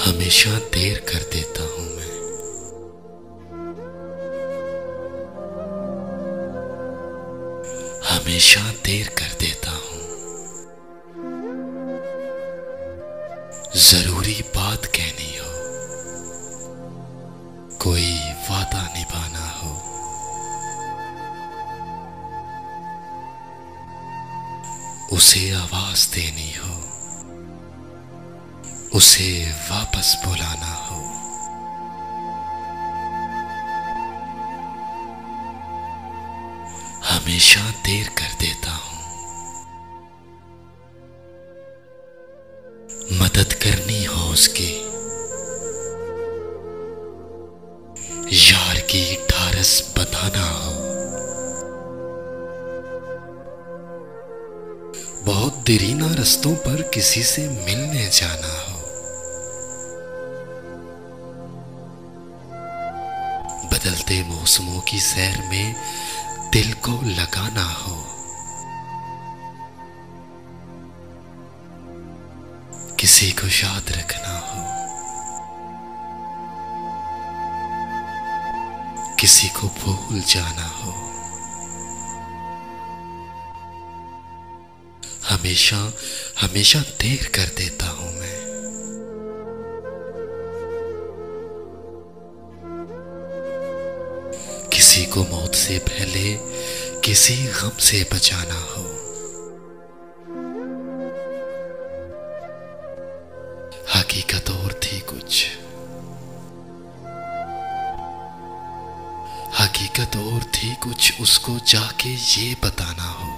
हमेशा देर कर देता हूं मैं। हमेशा देर कर देता हूं। जरूरी बात कहनी हो, कोई वादा निभाना हो, उसे आवाज देनी हो, उसे वापस बुलाना हो, हमेशा देर कर देता हूं। मदद करनी हो उसकी, यार की ढारस बताना हो, बहुत देरीना रस्तों पर किसी से मिलने जाना हो, बदलते मौसमों की सैर में दिल को लगाना हो, किसी को याद रखना हो, किसी को भूल जाना हो, हमेशा हमेशा देर कर देता हूं मैं। किसी को मौत से पहले किसी गम से बचाना हो, हकीकत और थी कुछ, हकीकत और थी कुछ, उसको जाके ये बताना हो,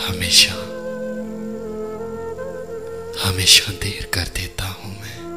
हमेशा हमेशा देर कर देता हूं मैं।